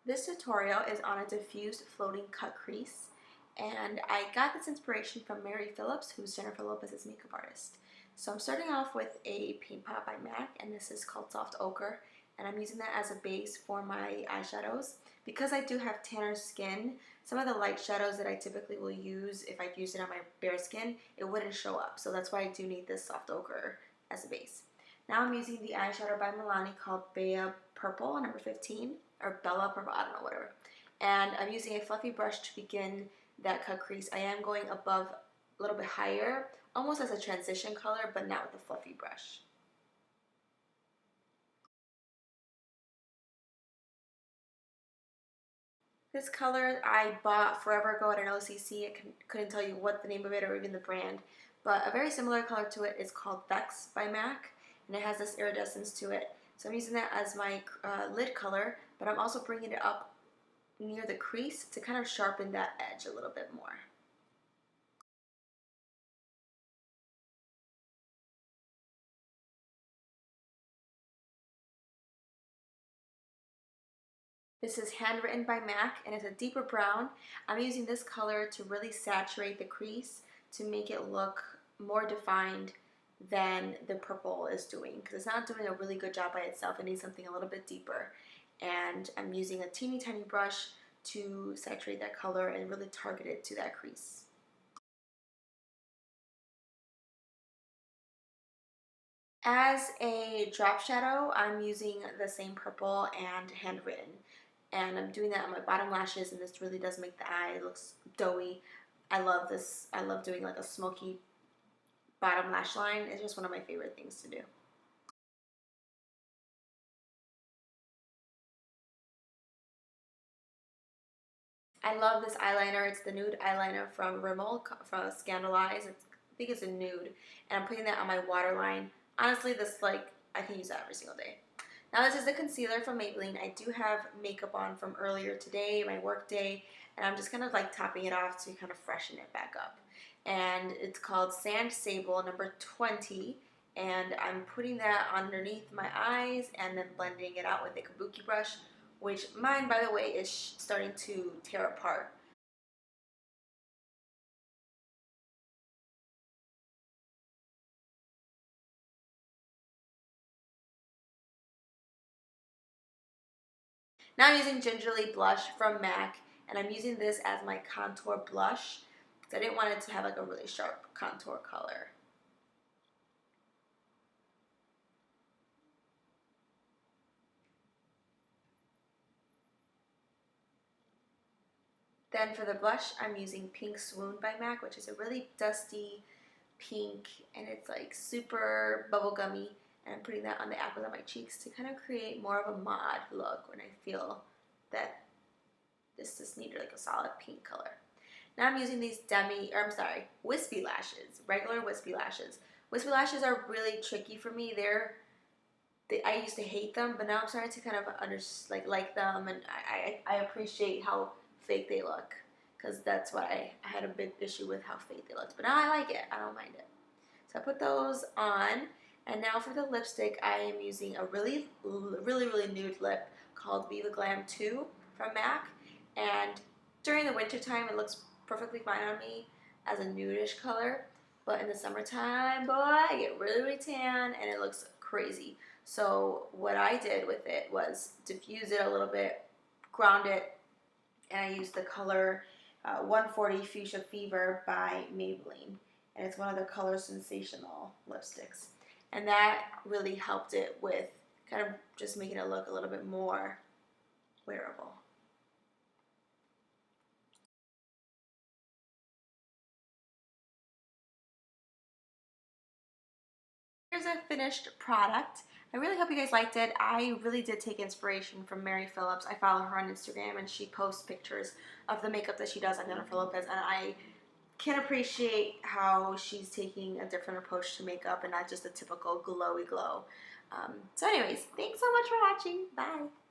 This tutorial is on a diffused floating cut crease, and I got this inspiration from Mary Phillips, who's Jennifer Lopez's makeup artist. So I'm starting off with a paint pot by MAC, and this is called Soft Ochre, and I'm using that as a base for my eyeshadows. Because I do have tanner skin, some of the light shadows that I typically will use, if I use it on my bare skin, it wouldn't show up. So that's why I do need this Soft Ochre as a base. Now I'm using the eyeshadow by Milani called Bella Purple, number 15, or Bella Purple, I don't know, whatever. And I'm using a fluffy brush to begin that cut crease. I am going above, a little bit higher, almost as a transition color, but not with a fluffy brush. This color I bought forever ago at an OCC. I couldn't tell you what the name of it or even the brand, but a very similar color to it is called Vex by MAC, and it has this iridescence to it. So I'm using that as my lid color, but I'm also bringing it up near the crease to kind of sharpen that edge a little bit more. This is Handwritten by MAC, and it's a deeper brown. I'm using this color to really saturate the crease to make it look more defined than the purple is doing, because it's not doing a really good job by itself. It needs something a little bit deeper, and I'm using a teeny tiny brush to saturate that color and really target it to that crease. As a drop shadow, I'm using the same purple and Handwritten. And I'm doing that on my bottom lashes, and this really does make the eye look doughy. I love this. I love doing like a smoky bottom lash line. It's just one of my favorite things to do. I love this eyeliner. It's the Nude eyeliner from Rimmel from Scandoleyes. I think it's a nude, and I'm putting that on my waterline. Honestly, this I can use that every single day. Now this is the concealer from Maybelline. I do have makeup on from earlier today, my work day, and I'm just kind of like topping it off to kind of freshen it back up. And it's called Sand Sable number 20, and I'm putting that underneath my eyes and then blending it out with a kabuki brush, which mine, by the way, is starting to tear apart. Now I'm using Gingerly Blush from MAC, and I'm using this as my contour blush because I didn't want it to have like a really sharp contour color. Then for the blush, I'm using Pink Swoon by MAC, which is a really dusty pink, and it's like super bubblegummy. And I'm putting that on the apples of my cheeks to kind of create more of a mod look when I feel that this just needed like a solid pink color. Now I'm using these Wispy lashes, regular Wispy lashes. Wispy lashes are really tricky for me. I used to hate them, but now I'm starting to kind of like them, and I appreciate how fake they look, because that's what I had a big issue with, how fake they looked. But now I like it. I don't mind it. So I put those on, and now for the lipstick, I am using a really nude lip called Viva Glam II from MAC, and during the winter time, it looks perfectly fine on me as a nudish color, but in the summertime, boy, I get really tan, and it looks crazy. So what I did with it was diffuse it a little bit, ground it, and I used the color 140 Fuchsia Fever by Maybelline. And it's one of the Color Sensational lipsticks. And that really helped it with kind of just making it look a little bit more wearable. Here's a finished product. I really hope you guys liked it. I really did take inspiration from Mary Phillips. I follow her on Instagram, and she posts pictures of the makeup that she does on Jennifer Lopez, and I can appreciate how she's taking a different approach to makeup and not just a typical glowy glow. So anyways, thanks so much for watching. Bye.